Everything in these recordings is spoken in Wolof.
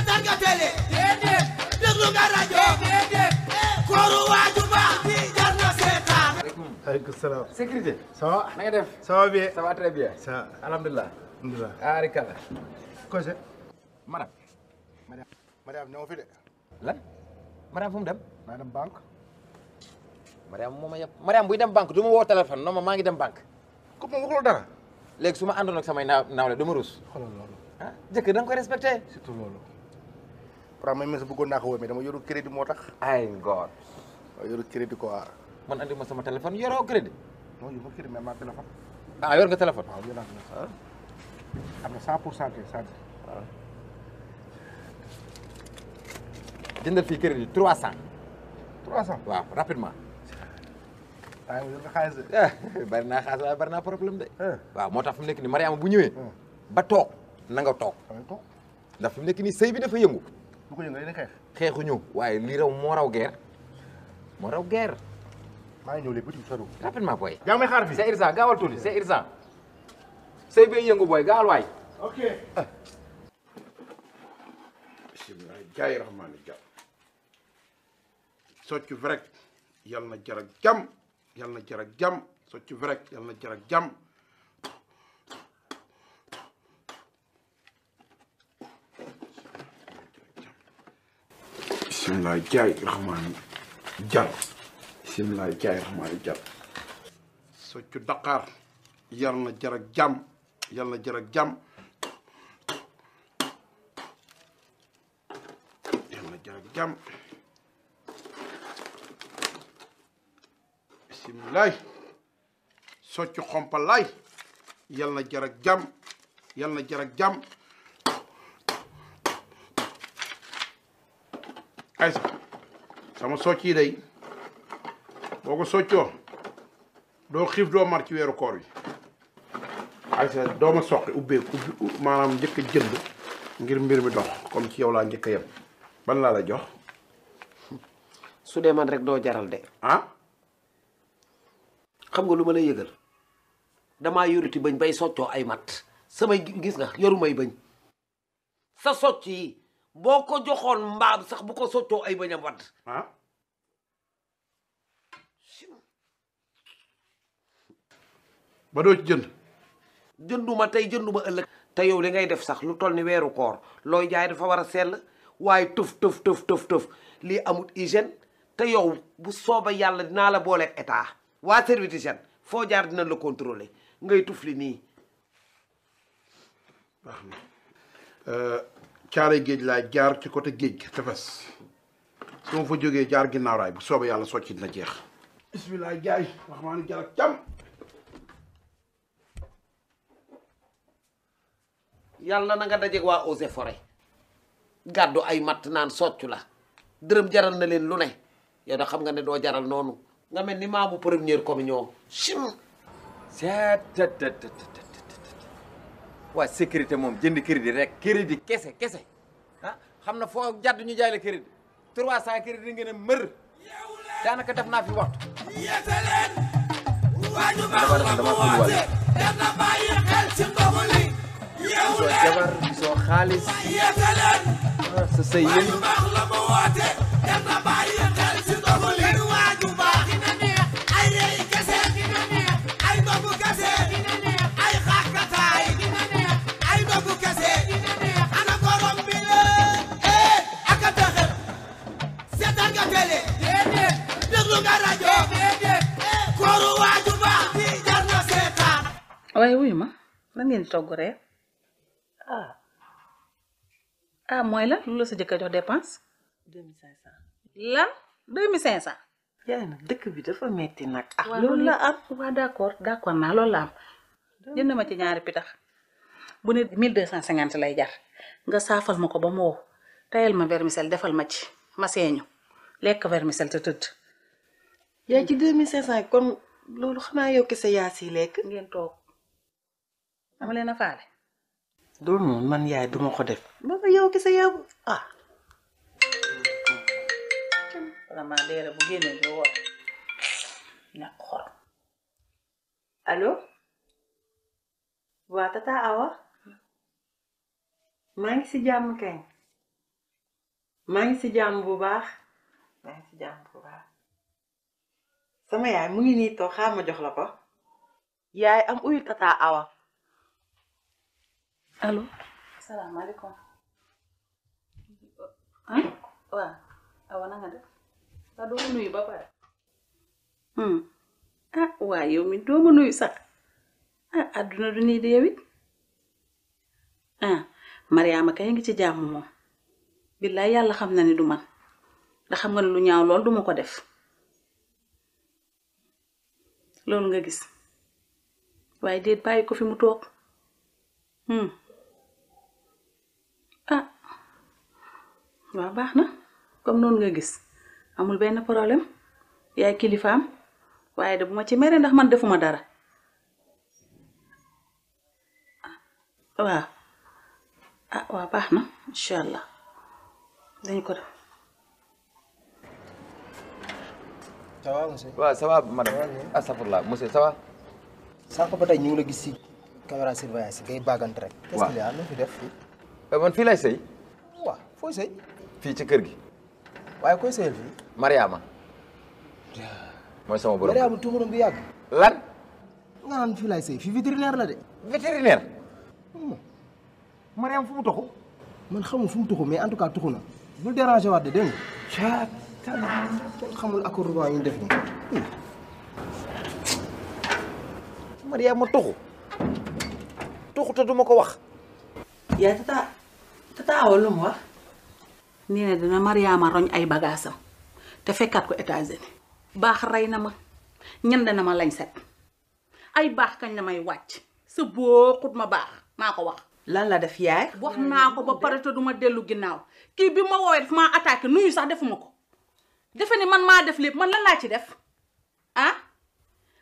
seetaan nga télé déedéet déglu nga rajo déedéet kooru waaju baax bi jar na seetaan. Aleykum salaam. Sécurité. Ça va? Na nga def? Ça va bien. Ça va très bien. Ça va. Alhamdulilah. Alhamdulilah. Arikala. Kose. Madame. Madame ñoo fi de. Lan? Madame fu mu dem? Maa dem banque. Madame moo ma yab. Madame buy dem banque du ma woo téléphone non ma maa ngi dem banque. Ko moom waxul dara. Léegi su ma àndoon ak samay naawle du ma rus. Xoolal loolu. Ah jëkkër da nga koy respecté. Surtout loolu. Pourtant man mii sax bëggoon naa ko woo mais dama yoru crédit moo tax. ay God. waaw yoru crédit quoi. Man andi ma sama téléphone yoroo crédit. non yoru crédit mais maa téléphone. Ah yor nga téléphone. waaw yor naa téléphone. am na 100% kay sant. waaw. jëndal fii crédit 300. 300. waaw rapidement. waaye yor nga xaalis de. bari naa xaalis waaye bari naa problème de. waaw moo tax fi mu nekk nii Mariama bu ñëwee. ba toog na nga toog. toog. ndax fi mu nekk nii sëy bi dafa yëngu. bu ko yëngu dañuy xeex. xeexuñu waaye lii raw moo raw guerre. moo raw guerre. maa ngi ñëw léegi bu ci soriwul. rapidement booy. yaa ngi may xaar fii. c'est urgent gaawal tuuti c'est urgent. sëy bee yëngu booy gaawal waay. ok. bisimilah jaay rahmaani jàmm socc vrek yal na jar ak jàmm yal na jar ak jàmm socc vrek yal na jar ak jàmm bisimilah jaay rahmaani jàmm bisimilah jaay rahmaani jàmm socc Dakar yal na jar ak jàmm yal na jar ak jàmm jam bisimilaay soccu xompalaay yal na jar ak jam yal na jar ak jam aysa sama socc yi day boo ko soccoo doo xiif doo mar ci weeru koor wi aysa doo ma soqi ubbeeku maanaam njëkk a jënd ngir mbir mi dox comme ci yow laa njëkk a yem ban laa la jox su dee man rek doo jaral de ah xam nga lu ma lay yëgal damaa yoruti bëñ bay soccoo ay mat samay gis nga yorumay bëñ sa socc yi boo ko joxoon mbaam sax bu ko soccoo ay bëñam wadd ah ba doo ci jënd jënduma tey jënduma ëllëg te yow li ngay def sax lu toll ni weeru koor looy jaay dafa war a sell waaye tëf lii amut hygiène te yow bu sooba yàlla dinaa la booleeg état waa service d'hygiène foo jaar dina la contrôler ngay tufli nii. baax na caare géej laa jaar ci côté géej gi tefes su ma fa jógee jaar ginnaaw raay bu sooba yàlla socc dina jeex bisimilah jaay wax maa ni jar ak jàmm yàlla na nga dajeeg waa eaux et forêt gàddu ay matt naan soccu la dërëm jaral na leen lu ne yow da xam nga ne doo jaral noonu nga mel ni maamu première communion chim waa sécurité moom jënd crédit rek crédit kese kese ah xam na foo jàdd ñu jaay la crédit 300 crédit ngeen a mër daanaka def naa fi waxtu. yeete leen waaju baax la mu woote dem na bàyyi xel ci ndogu li yeewu gisoo leen jabar gisoo xaalis yeete leen sa sëy yéen waaju baax la mu woote dem na bàyyi xel ci ndogu li waaju baax dina neex ay rey kese dina neex ay ndogu kese dina neex ay xaakataay dina neex ay ndogu kese dina neex ana borom bi la aka taxe seetaan nga télé déedéet déglu nga rajo déedéet kooru waaju baax bi jar na seetaan waaye wuyu ma lan ngeen di togg reer mooy la lu la sa jëkkër jox dépense 2500. lan 2500 yaay nag dëkk bi dafa metti nag. waaw loolu la am. waaw d'accord naa loolu la am jënd ma ci ñaari pitax bu ne 1250 lay jar nga saafal ma ko ba mu wow tayal ma vermicelle defal ma ci ma seeñu lekk vermicelle te tëdd yaay ci 2500 kon loolu xanaa yow kese yaa si lekk. ngeen toog dama leen a faale loolu moom man yaay duma ko def. ba yow kese yaa vraiment leera bu génnee di woor ñàkk xorom allo waa tata Awa maa ngi si jàmm kañ maa ngi si jàmm bu baax sama yaay mu ngi nii toog xaar ma jox la ko yaay am uyu tata Awa. allo salaamaaleykum ah waaw Awa na nga def waa doo ma nuyu ba pare ah waa yow mi doo ma nuyu sax ah adduna du nii de yow it ah Mariama kay ngi ci jàmm moom billaay yàlla xam na ni du man ndax xam nga ne lu ñaaw lool duma ko def loolu nga gis waaye déet bàyyi ko fi mu toog ah waaw baax na comme noonu nga gis amul benn problème yaay kilifaam waaye de bu ma ci mere ndax man defuma dara waaw ah waaw baax na incha allah dañ ko def. ça va monsieur. waaw ça va madame astafurlah monsieur ça va. sànq ba tey ñu ngi la gis si caméra surveillance ngay baagante rek. waaw qu'est-ce qu'il y a fi def fii. man fii lay sëy. waaw fooy sëy. fii ci kër gi. waaye koy sëyal fii. Mariama. mooy sama borom. Mariama tuuxuram bi yàgg. lan. nga naan fii lay sëy fii vétérinaire la de. vétérinaire. Mariama fu mu toxu. man xamul fu mu tuxu mais en tout cas tuxu na. bul déranger waat de dégg nga. kenn xamul accord yi ñu def nii. Mariama toxu. toxu te duma ko wax. yaay tata Awa lu mu wax. nii ne dina Mariama roñ ay bagaasam te fekkaat ko États-Unis baax rey na ma ñand na ma lañ set ay baax kañ la may wàcc sa booxut ma baax maa ko wax. lan la def yaay. wax naa ko ba pare te duma dellu ginnaaw kii bi ma woowee daf maa attaqué nuyu sax defuma ko defe ni man maa def lépp man lan laa ci def ah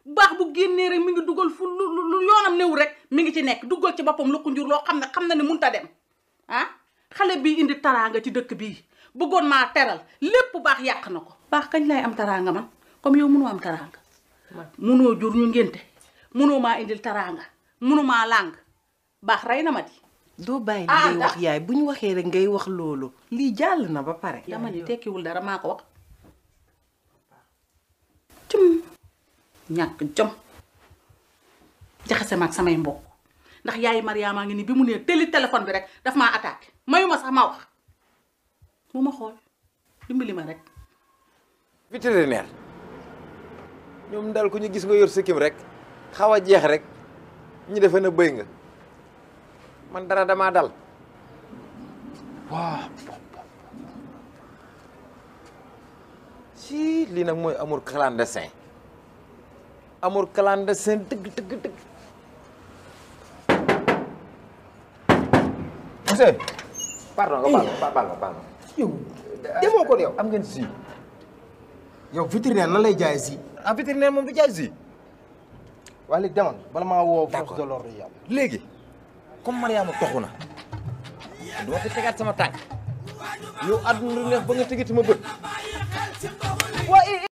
baax bu génnee rek mi ngi dugal fu lu yoonam néew rek mi ngi ci nekk dugal ci boppam lu ko njur loo xam na ni munta dem ah xale bii indi taraanga ci dëkk bii bëggoon maa teral lépp baax yàq na ko. baax kañ lay am taraanga man comme yow mënoo am taraanga mënoo jur ñu ngénte mënoo maa indil taraanga mënoo maa làng baax rey na ma di. doo bàyyi li ngay wax yaay bu ñu waxee rek ngay wax loolu lii jàll na ba pare. dama ni tekkiwul dara maa ko wax cum ñàkk jom jaxase ma ak samay mbokk ndax yaayi Mariama ngi ni bi mu nee tëli téléphone bi rek daf maa attaqué mayuma sax ma wax bu ma xool dimbali ma rek. vétérinaire ñoom daal ku ñu gis nga yor sikkim rek xaw a jeex rek ñu defe na bëy nga man dara damaa dal waaw si lii nag mooy amour clandestin dëgg monsieur pardon nga baal ma yow demoo ko yow. am ngeen si yow vétérinaire nan lay jaay si. en vétérinaire moom du jaay si waaye léegi demal bala maa woo. D'accord. force de l'ordre yi yàlla. léegi comme Mariama toxu na du ma fi tegaat sama tànk yow àdduna lu neex ba nga tegati ma bët